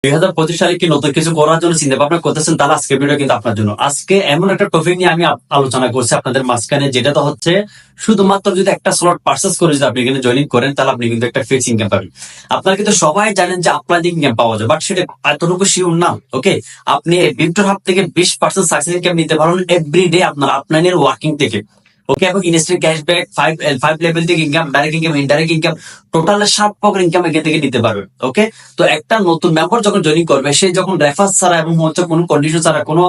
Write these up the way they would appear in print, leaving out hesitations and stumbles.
2025 সালে কি নতুন কিছু করার জন্য চিন্তা ভাবনা করতেছেন, তাহলে আজকে ভিডিও কিন্তু আপনার জন্য। আজকে এমন একটা টপিক নিয়ে আমি আলোচনা করছি আপনাদের মাঝখানে, যেটা তো হচ্ছে শুধুমাত্র যদি একটা স্লট পারচেস করে যদি আপনি এখানে জয়েনিং করেন, তাহলে আপনি কিন্তু একটা ফিক্স ইনকাম পাবেন। আপনারা কিন্তু সবাই জানেন যে আপনার ইনকাম পাওয়া যায়, বাট সেটা এতটুকু শিওর না। ওকে, আপনি বিক্টর হাব থেকে 20% সাকসেস ইনকাম নিতে পারেন এভরিডে আপনার আপলাইনের ওয়ার্কিং থেকে। ওকে, এবং ইনস্ট্যান্ট ক্যাশব্যাক, ফাইভ লেভেল থেকে income, direct income, indirect income, total 7 প্রকার ইনকাম এখান থেকে নিতে পারবে। ওকে, তো একটা নতুন মেম্বার যখন জয়েনিং করবে, সে যখন রেফার ছাড়া এবং হচ্ছে কোনো কন্ডিশন ছাড়া, কোনো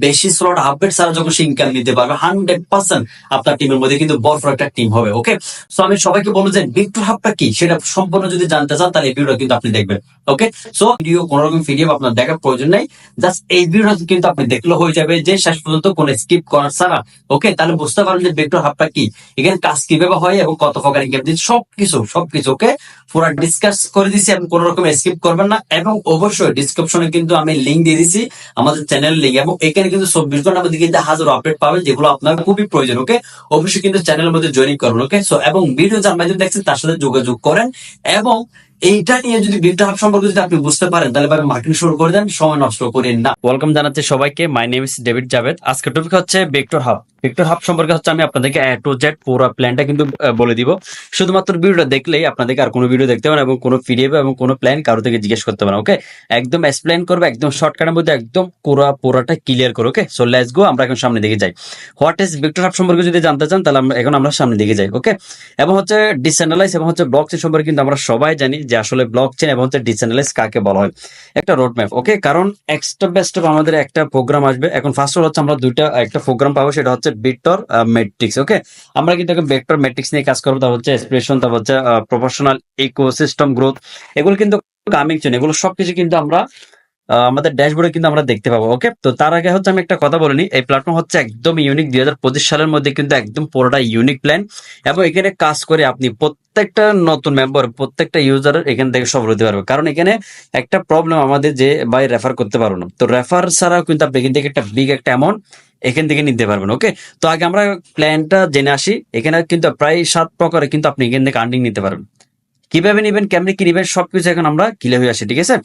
বেশি স্লট আপডেট ছাড়া যখন সে ইনকাম নিতে পারবে, 100% আপনার টিমের মধ্যে কিন্তু বড় একটা টিম হবে। ওকে, সো আমি সবাইকে বলবো যে বিক্টর হাবটা কি সেটা সম্পূর্ণ যদি জানতে চান, তাহলে এই ভিডিওটা কিন্তু আপনি দেখবেন। ওকে, সো কোনো রকম ভিডিও আপনার দেখার প্রয়োজন নেই, জাস্ট এই ভিডিওটা কিন্তু আপনি দেখলে হয়ে যাবে যে শেষ পর্যন্ত কোনো স্কিপ করার ছাড়া। ওকে, তাহলে বুঝতে পারবেন যে বিক্টর হাবটা কি, এখানে কাজ কিভাবে হয় এবং কত প্রকার ইনকাম দিচ্ছে, সবকিছু ওকে পুরো ডিসকাস করে দিছি, এবং কোনো রকম স্কিপ করবেন না। এবং অবশ্যই ডিসক্রিপশনে কিন্তু আমি লিঙ্ক দিয়ে দিছি আমাদের চ্যানেল লিঙ্ক, এবং এখানে কিন্তু 24 ঘন্টার মধ্যে কিন্তু হাজার আপডেট পাবেন, যেগুলো আপনার খুবই প্রয়োজন। ওকে, অবশ্যই কিন্তু চ্যানেলের মধ্যে জয়েন করবেন। ওকে, সো এবং ভিডিও যার মাধ্যমে দেখছেন তার সাথে যোগাযোগ করেন, এবং এইটা নিয়ে যদি বিক্টর হাব সম্পর্কে যদি আপনি বুঝতে পারেন, তাহলে ভাই মার্কেটিং শুরু করে দেন, সময় নষ্ট করেন না। ওয়েলকাম জানাচ্ছি সবাইকে, my name is David Javed. আজকের টপিক হচ্ছে বিক্টর হাব। বিক্টর হাব সম্পর্কে হচ্ছে আমি আপনাদেরকে এ টু জেড পুরো প্ল্যানটা কিন্তু বলে দিব। শুধুমাত্র ভিডিওটা দেখলেই আপনাদেরকে আর কোনো ভিডিও দেখতে পারেন, এবং কোনো পিডিএফ এবং কোনো প্ল্যান কারো থেকে জিজ্ঞেস করতে পারেন। ওকে, একদম এক্সপ্লেন করবে, একদম শর্টকাটের মধ্যে একদম পুরোটা ক্লিয়ার করো। ওকে, সো লেটস গো, আমরা এখন সামনে দিকে যাই। হোয়াট ইজ বিক্টর হাব সম্পর্কে যদি জানতে চান, তাহলে আমরা সামনে দিকে যাই। ওকে, এবং হচ্ছে ডিসেন্ট্রালাইজ এবং হচ্ছে ব্লক চেইন সম্পর্কে কিন্তু আমরা সবাই জানি যে আসলে ব্লক চেইন এবং হচ্ছে ডিসেন্ট্রালাইজ কাকে বলা হয়, একটা রোড ম্যাপ। ওকে, কারণ স্টেপ বাই স্টেপ আমাদের একটা প্রোগ্রাম আসবে। এখন ফার্স্ট হচ্ছে আমরা একটা প্রোগ্রাম পাবো, সেটা হচ্ছে ভিক্টর ম্যাট্রিক্স। ওকে, আমরা কিন্তু এখন ভেক্টর ম্যাট্রিক্স নিয়ে কাজ করবো, তারপর হচ্ছে এক্সপ্রেশন, তারপর হচ্ছে প্রফেশনাল ইকোসিস্টেম গ্রোথ, এগুলো কিন্তু কামিং চুন, এগুলো সবকিছু কিন্তু আমরা আমাদের ড্যাশবোর্ডে কিন্তু আমরা দেখতে পাবো। ওকে, তো তার আগে হচ্ছে আমি একটা কথা বলে নিই, এই প্ল্যাটফর্ম হচ্ছে একদম ইউনিক। 2025 সালের মধ্যে কিন্তু একদম পুরোটা ইউনিক প্ল্যান, এবং এখানে কাজ করে আপনি প্রত্যেকটা নতুন মেম্বার, প্রত্যেকটা ইউজার এখান থেকে সফল হতে পারবে। কারণ এখানে একটা প্রবলেম আমাদের, যে ভাই রেফার করতে পারবো না, তো রেফার ছাড়াও কিন্তু আপনি এখান থেকে একটা বিগ একটা অ্যামাউন্ট এখান থেকে নিতে পারবেন। ওকে, তো আগে আমরা প্ল্যানটা জেনে আসি। এখানে কিন্তু প্রায় 7 প্রকারে কিন্তু আপনি এখান থেকে আর্নিং নিতে পারবেন। কিভাবে নিবেন, কেমনি কি নিবেন, সবকিছু এখন আমরা ক্লিয়ার হয়ে আসি। ঠিক আছে,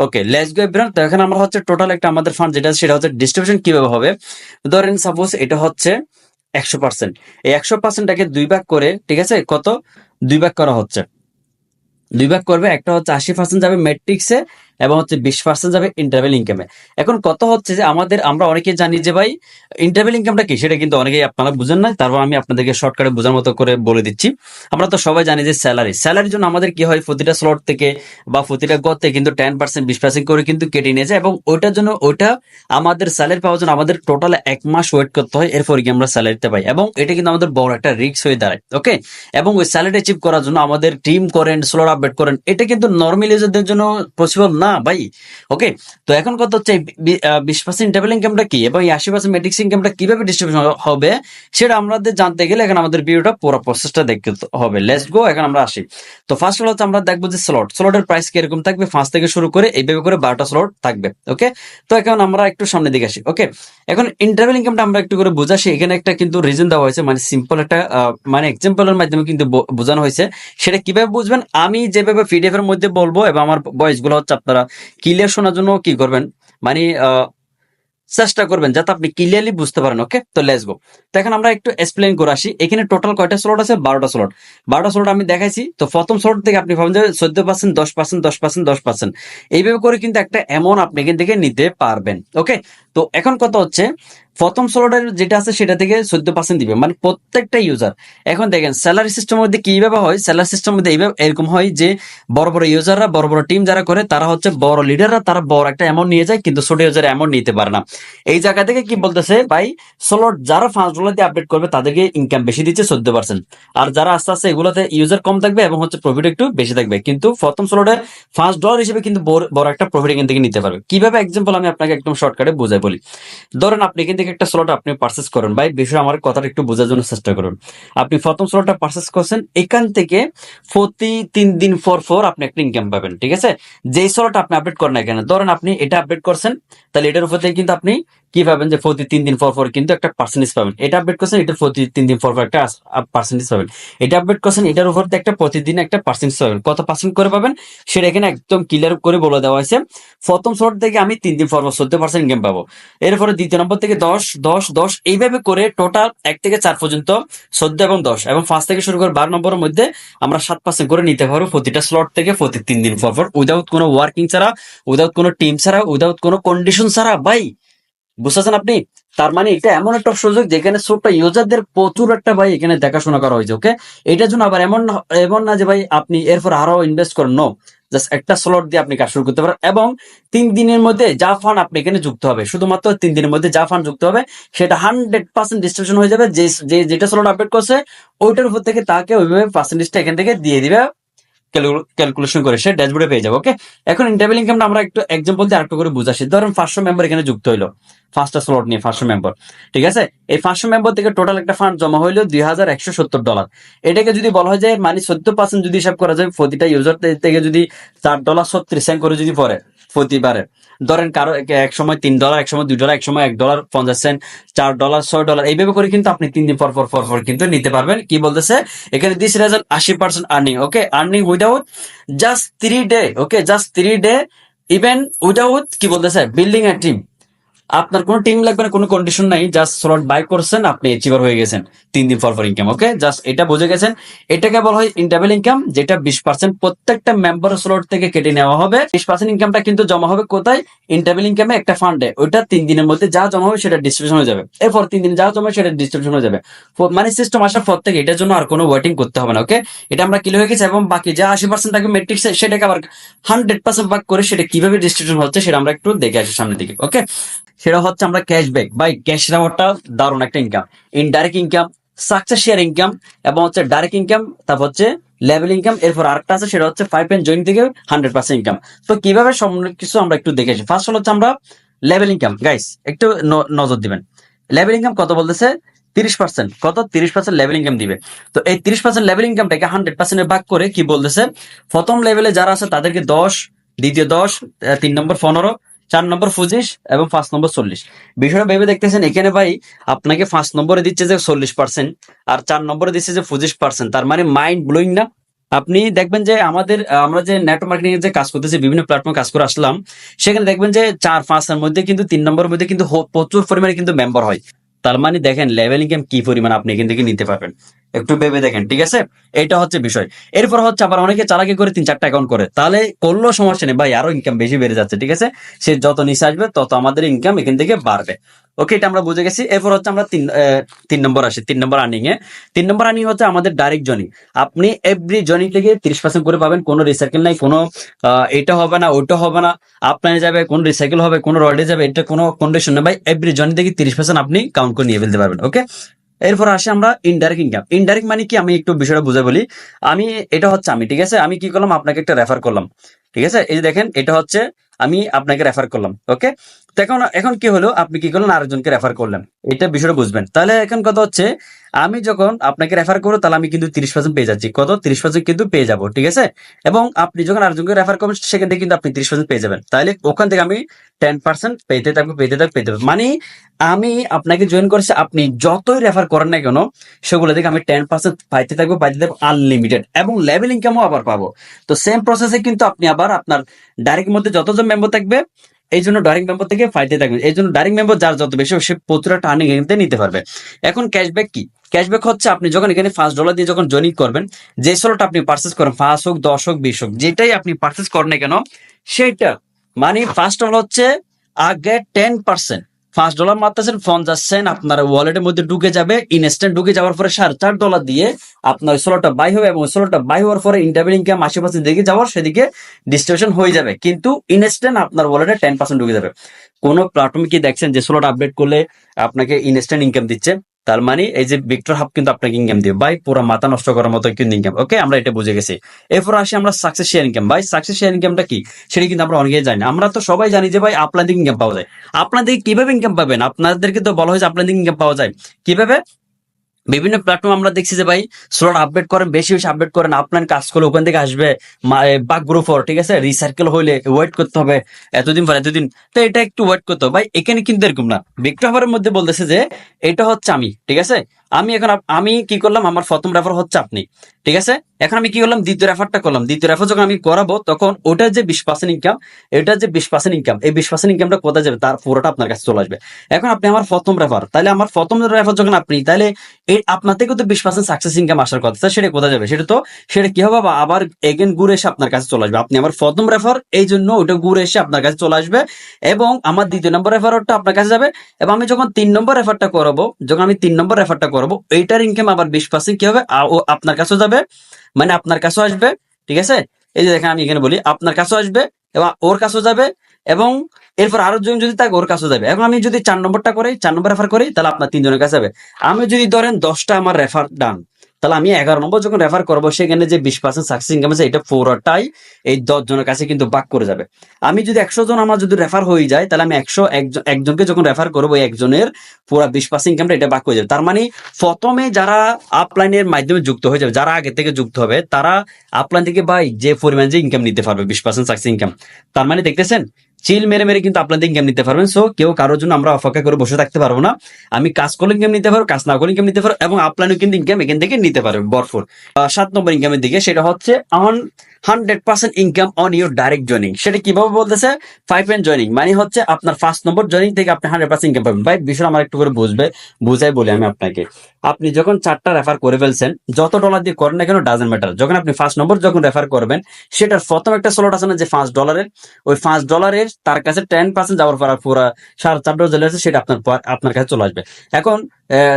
ওকে, লেটস গো এভরিওয়ান। তো এখন আমরা হচ্ছে টোটাল একটা আমাদের ফান্ড যেটা, সেটা হচ্ছে ডিস্ট্রিবিউশন কিভাবে হবে। ধরেন সাপোজ এটা হচ্ছে 100%, এই 100%টাকে 2 ভাগ করে, ঠিক আছে, কত 2 ভাগ করা হচ্ছে, 2 ভাগ করবে। একটা হচ্ছে 80% যাবে ম্যাট্রিক্সে, এবং হচ্ছে 20% যাবে ইন্টারভেল ইনকামে। এখন কত হচ্ছে যে আমরা অনেকে জানি যে ভাই ইন্টারভেল ইনকামটা কি, সেটা কিন্তু অনেকেই আপনারা বুঝেন না। তারপর আমি আপনাদেরকে শর্টকাটে বোঝার মতো করে বলে দিচ্ছি। আমরা তো সবাই জানি যে স্যালারির জন্য আমাদের কি হয়, প্রতিটা স্লট থেকে বা প্রতিটা গতে কিন্তু 10% 20% করে কিন্তু কেটে নিয়ে যায়, এবং ওইটার জন্য আমাদের স্যালারি পাওয়ার জন্য আমাদের টোটাল 1 মাস ওয়েট করতে হয়, এরপর কি আমরা স্যালারিতে পাই, এবং এটা কিন্তু আমাদের বড় একটা রিস্ক হয়ে দাঁড়ায়। ওকে, এবং ওই স্যালারি অ্যাচিভ করার জন্য আমাদের টিম করেন, স্লট আপডেট করেন, এটা কিন্তু নর্মাল ইউজারদের জন্য পসিবল না ভাই। ওকে, তো এখন কত হচ্ছে 20% ইন্টারভেল ইনকামটা কি, এবং 80% ম্যাট্রিক্স ইনকামটা কিভাবে ডিস্ট্রিবিউশন হবে, সেটা আমাদের জানতে গেলে এখন আমাদের ভিডিওটা পুরো প্রসেসটা দেখতে হবে। লেটস গো, এখন আমরা আসি। তো ফার্স্ট হচ্ছে আমরা দেখবো যে স্লটের প্রাইস কিরকম থাকবে, 5 থেকে শুরু করে এইভাবে করে 12টা স্লট থাকবে। ওকে, তো এখন আমরা একটু সামনে দিকে আসি। ওকে, এখন ইন্টারভেল ইনকামটা আমরা একটু করে বোঝাছি। এখানে একটা কিন্তু রিজন দেওয়া হয়েছে, মানে সিম্পল একটা মানে এক্সাম্পলের মাধ্যমে কিন্তু বোঝানো হয়েছে। সেটা কিভাবে বুঝবেন, আমি যেভাবে পিডিএফ এর মধ্যে বলবো, এবং আমার ভয়েস গুলো হচ্ছে আপনারা ক্লিয়ার শোনার জন্য কি করবেন, মানে চেষ্টা করবেন যাতে আপনি ক্লিয়ারলি বুঝতে পারেন। ওকে, তো লেটস গো। তো এখন আমরা একটু এক্সপ্লেইন করে আসি। এখানে টোটাল কয়টা স্লট আছে, 12টা স্লট। 12টা স্লট আমি দেখাইছি। তো প্রথম স্লট থেকে আপনি ভাবেন যে 14%, 10%, 10%, 10%, এইভাবে করে কিন্তু একটা অ্যামাউন্ট আপনি এখান থেকে নিতে পারবেন। ওকে, তো এখন কত হচ্ছে, প্রথম স্লটের যেটা আছে সেটা থেকে 14% দিবে, মানে প্রত্যেকটা ইউজার। এখন দেখেন স্যালারি সিস্টেমের মধ্যে কিভাবে হয়, স্যালারি সিস্টেমের মধ্যে এইভাবে এরকম হয় যে বড় বড় ইউজাররা, বড় বড় টিম যারা করে, তারা হচ্ছে বড় লিডাররা, তারা বড় একটা অ্যামাউন্ট নিয়ে যায়, কিন্তু ছোট ইউজার অ্যামাউন্ট নিতে পারে না। এই জায়গা থেকে কি বলতেছে ভাই, স্লট যারা $5 দিয়ে আপডেট করবে তাদেরকে ইনকাম বেশি দিচ্ছে 14%, আর যারা আস্তে আস্তে এগুলোতে ইউজার কম থাকবে এবং হচ্ছে প্রফিট একটু বেশি থাকবে, কিন্তু প্রথম স্লটে $5 হিসেবে কিন্তু বড় একটা প্রফিট এখান থেকে নিতে পারবে। কিভাবে, এক্সাম্পল আমি আপনাকে একদম শর্টকাটে বুঝাই বলি। ধরেন আপনি এখান থেকে একটা স্লট আপনি পারচেস করেন, ভাই বিষয় আমার কথাটা একটু বোঝার জন্য চেষ্টা করুন। আপনি প্রথম স্লটটা পারচেস করছেন, এখান থেকে প্রতি 3 দিন পর আপনি একটা ইনকাম পাবেন। ঠিক আছে, যেই স্লট আপনি আপডেট করেন না কেন, ধরেন আপনি এটা আপডেট করছেন, তাহলে এটার উপর থেকে কিন্তু আপনি কি পাবেন যে প্রতি 3 দিন পর পর কিন্তু একটা পার্সেন্টেজ পাবেন। এটা আপডেট করছেন, এটা প্রতি 3 দিন পর পর একটা পার্সেন্টেজ পাবেন। এটা আপডেট করছেন, এটার উপর দিয়ে একটা প্রতিদিন একটা পার্সেন্টেজ পাবেন। কত পার্সেন্ট করে পাবেন সেটা এখানে একদম ক্লিয়ার করে বলে দেওয়া হয়েছে। প্রথম স্লট থেকে আমি 3 দিন পর পর 14% ইনকাম পাবো। এরপরে দ্বিতীয় নম্বর থেকে 10 10 10 এইভাবে করে টোটাল 1 থেকে 4 পর্যন্ত 14 এবং 10 এবং 5 থেকে শুরু করে 12 নম্বরের মধ্যে আমরা 7% করে নিতে পারবো প্রতিটা স্লট থেকে প্রতি 3 দিন পর পর, উইদাউট কোনো ওয়ার্কিং ছাড়া, উইদাউট কোনো টিম ছাড়া, উইদাউট কোনো কন্ডিশন ছাড়া। ভাই বুঝতেছেন আপনি? তার মানে এটা এমন একটা সুযোগ যেখানে ছোট্ট ইউজারদের প্রচুর একটা ভাই এখানে দেখাশোনা করা হয়েছে। ওকে, এটার জন্য আবার এমন না যে ভাই আপনি এরপর আরো ইনভেস্ট করেন, নো, জাস্ট একটা স্লট দিয়ে আপনি কাজ শুরু করতে পারেন এবং 3 দিনের মধ্যে যা ফান্ড আপনি এখানে যুক্ত হবে, শুধুমাত্র 3 দিনের মধ্যে যা ফান্ড যুক্ত হবে সেটা 100% ডিস্ট্রিবিউশন হয়ে যাবে। যেটা স্লট আপডেট করছে ওইটার উপর থেকে তাকে ওইভাবে পার্সেন্টেজটা এখান থেকে দিয়ে দিবে, ক্যালকুলেশন করে সে ড্যাশবোর্ডে পেয়ে যাবে। ওকে, এখন ইন্টারভেল ইনকামটা আমরা একটু এক্সাম্পল দিয়ে আরেকটু করে বুঝাচ্ছি। ধরেন 500 মেম্বার এখানে যুক্ত হইলো, ফার্স্টটা স্লট নিয়ে 500 মেম্বার, ঠিক আছে। এই 500 মেম্বার থেকে টোটাল একটা ফান্ড জমা হইলো $2170। এটাকে যদি বলা হয় যে মানে 14% যদি হিসাব করা যায়, প্রতিটা ইউজার থেকে যদি $4.36 করে যদি পড়ে প্রতিবারে, ধরেন কারো এক সময় $3, এক সময় $2, এক সময় $1.50, $4, $6, এইভাবে করে কিন্তু আপনি 3 দিন পর পর পর পর কিন্তু নিতে পারবেন। কি বলতেছে এখানে, this result 80% earning. Okay, earning without just 3 day. Okay, just 3 day, even without কি বলতেছে বিল্ডিং এ টিম। আপনার কোনো টিম লাগবে না, কোনো কন্ডিশন নাই, জাস্ট স্লট বাই করছেন, আপনি অ্যাচিভার হয়ে গেছেন 3 দিন পর পর ইনকাম। ওকে, জাস্ট এটা বুঝে গেছেন। এটাকে বলা হয় ইন্টারভেল ইনকাম, যেটা 20% প্রত্যেকটা মেম্বার স্লট থেকে কেটে নেওয়া হবে। 20% ইনকামটা কিন্তু জমা হবে কোথায়, ইন্টারভেল ইনকামে একটা ফান্ডে। ওইটা 3 দিনের মধ্যে যা জমা হবে সেটা ডিস্ট্রিবিউশন হয়ে যাবে। এরপর 3 দিন যা জমা সেটা ডিস্ট্রিবিউশন হয়ে যাবে। মানে সিস্টেম আসার পর থেকে এটার জন্য আর কোনো ওয়েটিং করতে হবে না। ওকে, এটা আমরা ক্লিয়ার হয়ে গেছে। এবং বাকি যা 80% থাকবে মেট্রিক্স, সেটাকে আবার 100% ভাগ করে সেটা কিভাবে ডিস্ট্রিবিউশন হচ্ছে সেটা আমরা একটু দেখে আসি সামনের দিকে। ওকে, সেটা হচ্ছে আমরা ক্যাশব্যাক। বাই ক্যাশ নেওয়াটা দারুণ একটা income, indirect income, success share income এবং হচ্ছে ডাইরেক্ট ইনকাম, তারপর হচ্ছে লেভেল ইনকাম। এরপর আরেকটা আছে সেটা হচ্ছে 5 এন্ড জয়েন থেকে 100% ইনকাম। তো কিভাবে সব কিছু আমরা একটু দেখেছি। ফার্স্ট হচ্ছে আমরা লেভেল ইনকাম। গাইস একটু নজর দিবেন, লেভেল ইনকাম কত বলতেছে, 30%। কত, 30% লেভেল ইনকাম দিবে। তো এই 30% লেভেল ইনকামটাকে 100% ভাগ করে কি বলতেছে, প্রথম লেভেলে যারা আছে তাদেরকে 10, দ্বিতীয় 10, 3 নম্বর 15, 4 নম্বর 25 এবং 5 নম্বর 40। বিষয়টা ভেবে দেখতেছেন এখানে ভাই আপনাকে 5 নম্বরে দিচ্ছে যে 40% আর 4 নম্বরে দিচ্ছে যে 25%। তার মানে মাইন্ড ব্লোয়িং না? আপনি দেখবেন যে আমরা যে নেটওয়ার্ক মার্কেটিং এর যে কাজ করতেছি, বিভিন্ন প্ল্যাটফর্মে কাজ করে আসলাম, সেখানে দেখবেন যে 4-5 এর মধ্যে কিন্তু 3 নম্বরের মধ্যে কিন্তু প্রচুর পরিমাণে কিন্তু মেম্বার হয়। তার মানে দেখেন লেভেল ইনকাম কি পরিমাণ আপনি এখান থেকে নিতে পারবেন, একটু ভেবে দেখেন, ঠিক আছে। এটা হচ্ছে বিষয়। এরপর হচ্ছে আবার অনেকে চালাকি করে 3-4টা অ্যাকাউন্ট করে, তাহলে করলেও সমস্যা নেই ভাই, আরো ইনকাম বেশি বেড়ে যাচ্ছে, ঠিক আছে। সে যত নিচে আসবে তত আমাদের ইনকাম এখান থেকে বাড়বে। ওকে, এটা আমরা বুঝে গেছি। এরপর হচ্ছে আমরা 3 নম্বর আসি, 3 নম্বর আর্নিং এ। 3 নম্বর আর্নিং হচ্ছে আমাদের ডাইরেক্ট জনি। আপনি এভরি জনি থেকে 30% করে পাবেন, কোনো রিসাইকেল নাই, কোনো এটা হবে না ওইটা হবে না, আপনার যাবে কোন রিসাইকেল হবে, কোন রডে যাবে, এটা কোনো কন্ডিশন নেই ভাই। এভরি জনি থেকে 30% আপনি কাউন্ট করে নিয়ে ফেলতে পারবেন। ওকে, এরপর আসে আমরা ইনডাইরেক্ট ইনকাম। ইনডাইরেক্ট মানে কি, আমি একটু বিষয়টা বুঝে বলি। এটা হচ্ছে আমি, ঠিক আছে, আমি কি করলাম, আপনাকে একটা রেফার করলাম, ঠিক আছে। এই যে দেখেন, এটা হচ্ছে আমি আপনাকে রেফার করলাম। ওকে, তো এখন এখন কি হলো, আপনি কি করলেন, আরেকজনকে রেফার করলেন। এটা বিষয়টা বুঝবেন। তাহলে এখন কথা হচ্ছে, আমি যখন আপনাকে রেফার করবো তাহলে আমি কিন্তু 30% পেয়ে যাচ্ছি। কত, 30% কিন্তু পেয়ে যাবো, ঠিক আছে। এবং আপনি যখন আরেকজনকে রেফার করবেন সেখান থেকে কিন্তু আপনি 30% পেয়ে যাবেন। তাহলে ওখান থেকে আমি 10% পেতে থাকবো, পেতে থাকবো, পেতে থাকবো। মানে আমি আপনাকে জয়েন করেছি, আপনি যতই রেফার করেন না কেন সেগুলো থেকে আমি 10% পাইতে থাকবো, পাইতে থাকবো আনলিমিটেড, এবং লেভেল ইনকামও আবার পাবো। তো সেম প্রসেসে কিন্তু আপনি আবার আপনার ডাইরেক্ট মধ্যে যতজন মেম্বার থাকবে, এই জন্য ডাইরেক্ট মেম্বার থেকে ফাইতে থাকবে। এই জন্য ডাইরেক্ট মেম্বার যার যত বেশি সে প্রচুর একটা আর্নিং এখানে নিতে পারবে। এখন ক্যাশব্যাক কি, ক্যাশব্যাক হচ্ছে আপনি যখন এখানে $5 দিয়ে যখন জয়েন করবেন, যে স্লট আপনি পার্চেস করেন, 5 হোক 10 হোক 20 হোক, যেটাই আপনি পার্চেস করেন না কেন সেটা মানে ফার্স্ট অল হচ্ছে আগে 10%, $5 মারতেছেন, ফোন যাচ্ছেন আপনার ওয়ালেটের মধ্যে ঢুকে যাবে। ইনস্ট্যান্ট ঢুকে যাওয়ার পরে $4.5 দিয়ে আপনার স্লটটা বাই হবে, এবং স্লটটা বাই হওয়ার পরে ইন্টারভেল ইনকাম 80% দিকে যাওয়ার সেদিকে ডিস্ট্রিবিউশন হয়ে যাবে, কিন্তু ইনস্ট্যান্ট আপনার ওয়ালেটে 10% ঢুকে যাবে। কোন প্ল্যাটফর্মে কি দেখছেন যে স্লট আপডেট করলে আপনাকে ইনস্ট্যান্ট ইনকাম দিচ্ছে? তার মানে এই যে ভিক্টর হাব কিন্তু আপনাকে ইনকাম দিবে ভাই, পুরো মাথা নষ্ট করার মতো কিন্তু ইনকাম। ওকে, আমরা এটা বুঝে গেছি। এরপর আসি আমরা সাকসেস শেয়ার ইনকাম। ভাই সাকসেস শেয়ার ইনকামটা কি সেটা কিন্তু আমরা অনেকেই জানি না। আমরা তো সবাই জানি যে ভাই আপনাদের ইনকাম পাওয়া যায়। আপনাদের কিভাবে ইনকাম পাবেন? আপনাদেরকে তো বলা হয়েছে আপনাদের ইনকাম পাওয়া যায় কিভাবে, বিভিন্ন প্ল্যাটফর্ম আমরা দেখছি যে ভাই স্লট আপডেট করেন, বেশি বেশি আপডেট করেন, আপলাইন কাজ করলে ওখান থেকে আসবে বাগ গ্রুপ ফর, ঠিক আছে, রিসার্কেল হইলে ওয়েট করতে হবে এতদিন পর এতদিন, তো এটা একটু ওয়েট করতে হবে ভাই। এখানে কিন্তু এরকম না, ভিক্টর হাবের মধ্যে বলতেছে যে এটা হচ্ছে আমি, ঠিক আছে, আমি এখন আমি কি করলাম, আমার প্রথম রেফার হচ্ছে আপনি, ঠিক আছে, এখন আমি কি করলাম, দ্বিতীয় রেফারটা করলাম, দ্বিতীয় রেফার যখন আমি করাবো তখন ওটার যে 20% ইনকাম, এটার যে 20% ইনকাম, এই 20% ইনকামটা কোথায় যাবে, তার পুরোটা আপনার কাছে চলে আসবে। এখন আপনি আমার প্রথম রেফার, তাহলে আমার প্রথম রেফার যখন আপনি, তাহলে এই আপনার থেকে তো 20% সাকসেস ইনকাম আসার কথা, সেটা কোথায় যাবে, সেটা তো সেটা কি হবে, আবার এগেন ঘুরে এসে আপনার কাছে চলে আসবে। আপনি আমার প্রথম রেফার, এই জন্য ওটা ঘুরে এসে আপনার কাছে চলে আসবে, এবং আমার দ্বিতীয় নম্বর রেফারটা আপনার কাছে যাবে। এবং আমি যখন 3 নম্বর রেফারটা করাবো, যখন আমি 3 নম্বর রেফারটা করবো, এইটার ইনকাম আবার 20% কি হবে, ও আপনার কাছেও যাবে, মানে আপনার কাছেও আসবে, ঠিক আছে। এই যে দেখেন আমি এখানে বলি আপনার কাছেও আসবে এবং ওর কাছেও যাবে, এবং এরপর আরো জন যদি থাকে ওর কাছেও যাবে। এখন আমি যদি 4 নম্বরটা করি, 4 নম্বর রেফার করি, তাহলে আপনার 3 জনের কাছে যাবে। আমি যদি ধরেন 10টা আমার রেফার ডান, তাহলে আমি 11 নম্বর যখন রেফার করবো, সেখানে যে 20% সাকসেস ইনকাম আছে, এটা পুরোটাই এই 10 জনের কাছে কিন্তু ভাগ করে যাবে। আমি যদি 100 জন আমার যদি রেফার হয়ে যায়, তাহলে আমি একজনকে যখন রেফার করবো, ওই একজনের পুরো 20% ইনকামটা এটা ভাগ হয়ে যাবে। তার মানে প্রথমে যারা আপলাইনের মাধ্যমে যুক্ত হয়ে যাবে, যারা আগে থেকে যুক্ত হবে, তারা আপলাইন থেকে ভাই যে পরিমাণ যে ইনকাম নিতে পারবে, 20% সাকসেস ইনকাম, তার মানে দেখতেছেন চিল মেরে মেরে কিন্তু আপনাদের ইনকাম নিতে পারবেন। সো কেউ কারোর জন্য আমরা অপেক্ষা করে বসে থাকতে পারবো না। আমি কাজ করলে ইনকাম নিতে পারবো, কাজ না করলে ইনকাম নিতে পারবো, এবং আপলাইনও কিন্তু ইনকাম এখান থেকে নিতে পারবে ভরপুর। 7 নম্বর ইনকামের দিকে, সেটা হচ্ছে on 100% income on your direct joining. সেটা কিভাবে বলতেছে, 5 জয়নিং মানে হচ্ছে আপনার 1st নম্বর জয়নিং থেকে আপনি 100% ইনকাম পাবেন। ভাই বিষয় আমার একটু করে বুঝাই বলি আমি আপনাকে। আপনি যখন 4টা রেফার করে ফেলছেন, যত ডলার দিয়ে করেন না কেন ডাজেন্ট ম্যাটার, যখন আপনি 1st নম্বর যখন রেফার করবেন, সেটার প্রথম একটা স্লট আছে না যে $5, ওই $5 তার কাছে 10% যাওয়ার পর পুরো $4.5 আছে, সেটা আপনার কাছে চলে আসবে। এখন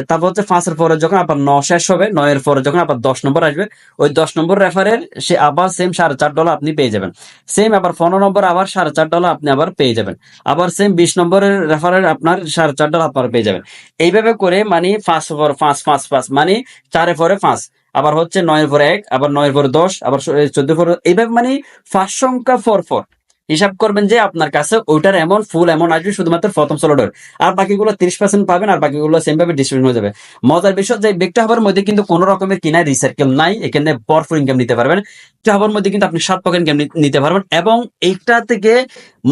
তারপর হচ্ছে 5-এর পরে যখন আবার 9 শেষ হবে, 9-এর পরে যখন আবার 10 নম্বর আসবে, ওই 10 নম্বর রেফারের সে আবার সেম $4.5 আপনি পেয়ে যাবেন। সেম আবার 15 নম্বর আবার $4.5 আপনি আবার পেয়ে যাবেন। আবার সেম 20 নম্বরের রেফারের আপনার $4.5 আপনারা পেয়ে যাবেন। এইভাবে করে মানে 5 পর 5 মানে 4-এর পরে 5, আবার হচ্ছে 9-এর পরে 1, আবার 9-এর পরে 10, আবার 14 পরে, এইভাবে মানে 5 সংখ্যা পর হিসাব করবেন যে আপনার কাছে ওইটার এমন ফুল এমন আসবে শুধুমাত্র প্রথম স্লটের। আর বাকিগুলো 30% পাবেন, আর বাকিগুলো সেম ভাবে ডিস্ট্রিবিউশন হয়ে যাবে। মজার বিষয় যে বিগটা হাবের মধ্যে কিন্তু কোনো রকমের কিনা রিসার্কেল নাই, এখানে ভরপুর ইনকাম নিতে পারবেন। বিগটা হাবের মধ্যে কিন্তু আপনি 7 ইনকাম নিতে পারবেন। এবং এইটা থেকে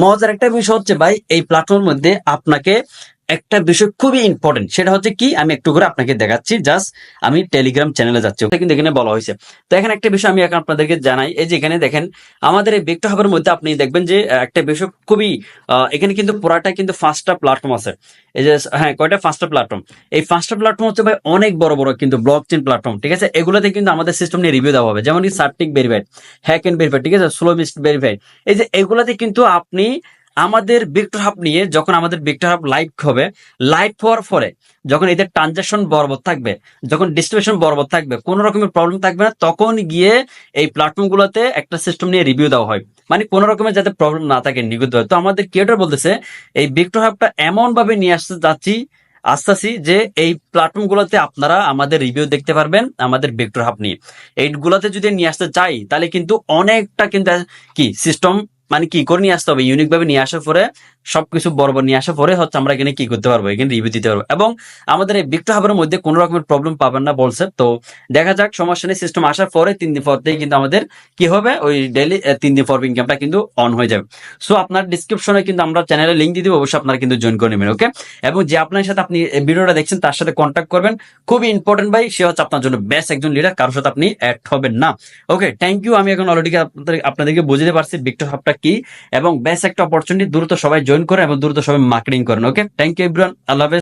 মজার একটা বিষয় হচ্ছে ভাই, এই প্ল্যাটফর্মের মধ্যে আপনাকে একটা বিষয় খুবই ইম্পর্টেন্ট, সেটা হচ্ছে কি, আমি একটু করে আপনাকে দেখাচ্ছি। জাস্ট আমি টেলিগ্রাম চ্যানেলে যাচ্ছি, ওটা কিন্তু এখানে বলা হয়েছে। তো এখানে একটা বিষয় আমি এখন আপনাদেরকে জানাই, এই যে এখানে দেখেন আমাদের এই বিগটা হাবের মধ্যে আপনি দেখবেন যে একটা বিষয় খুবই এখানে কিন্তু পুরাটা কিন্তু 5টা প্ল্যাটফর্ম আছে। এই যে হ্যাঁ, কয়টা, 5টা প্ল্যাটফর্ম। এই 5টা প্ল্যাটফর্ম হচ্ছে ভাই অনেক বড় বড় কিন্তু ব্লক চেইন প্ল্যাটফর্ম, ঠিক আছে। এগুলোতে কিন্তু আমাদের সিস্টেম নিয়ে রিভিউ দেওয়া হবে, যেমন কি সার্টিক ভেরিফাইড, হ্যাক এন্ড ভেরিফাইড, ঠিক আছে, স্লো মিস্ট ভেরিফাইড। এই যে এগুলাতে কিন্তু আপনি আমাদের ভিক্টর হাব নিয়ে, যখন আমাদের ভিক্টর হাব লাইভ হবে, লাইভ হওয়ার পরে যখন এদের ট্রানজাকশন বরাবর থাকবে, যখন ডিস্ট্রিবিউশন বরাবর থাকবে, কোনো রকমের প্রবলেম থাকবে না, তখন গিয়ে এই প্ল্যাটফর্ম গুলোতে একটা সিস্টেম নিয়ে রিভিউ দেওয়া হয়, মানে কোনো রকমের যাতে প্রবলেম না থাকে, নিখুঁত হয়। তো আমাদের ক্রিয়েটর বলতেছে এই ভিক্টর হাবটা এমন ভাবে নিয়ে আসতে যাচ্ছি, আসতেছি যে এই প্ল্যাটফর্ম গুলোতে আপনারা আমাদের রিভিউ দেখতে পারবেন আমাদের ভিক্টর হাব নিয়ে। এইগুলোতে যদি নিয়ে আসতে চাই, তাহলে কিন্তু অনেকটা কিন্তু কি সিস্টেম মানে কি করে নিয়ে আসতে হবে, ইউনিক ভাবে নিয়ে আসার পরে, সবকিছু বরাবর নিয়ে আসার পরে হচ্ছে আমরা এখানে কি করতে পারবো, এখানে রিভিউ দিতে পারবো। এবং আমাদের এই ভিক্টর হাবের মধ্যে কোনো রকমের প্রবলেম পাবেন না বলছে। তো দেখা যাক, সমস্যা নেই, সিস্টেম আসার পরে 3 দিন পর থেকে কিন্তু আমাদের কি হবে, ওই ডেইলি 3 দিন পর ইনকামটা কিন্তু অন হয়ে যাবে। সো আপনার ডিসক্রিপশনে কিন্তু আমরা চ্যানেলে লিঙ্ক দিয়ে দিব, অবশ্যই আপনারা কিন্তু জয়েন করে নেবেন, ওকে। এবং যে আপনার সাথে আপনি এই ভিডিওটা দেখছেন তার সাথে কন্ট্যাক্ট করবেন, খুবই ইম্পর্টেন্ট ভাই, সে হচ্ছে আপনার জন্য বেস্ট একজন লিডার, কারোর সাথে আপনি অ্যাড হবেন না। ওকে, থ্যাংক ইউ। আমি এখন অলরেডি আপনাদেরকে বুঝতে পারছি ভিক্টর হাবটা কি, এবং বেস্ট একটা অপরচুনিটি, দ্রুত সবাই জয়েন করেন এবং দ্রুত সবাই মার্কেটিং করেন। ওকে, থ্যাংক ইউ এভরিওয়ান, আল্লাহ হাফেজ।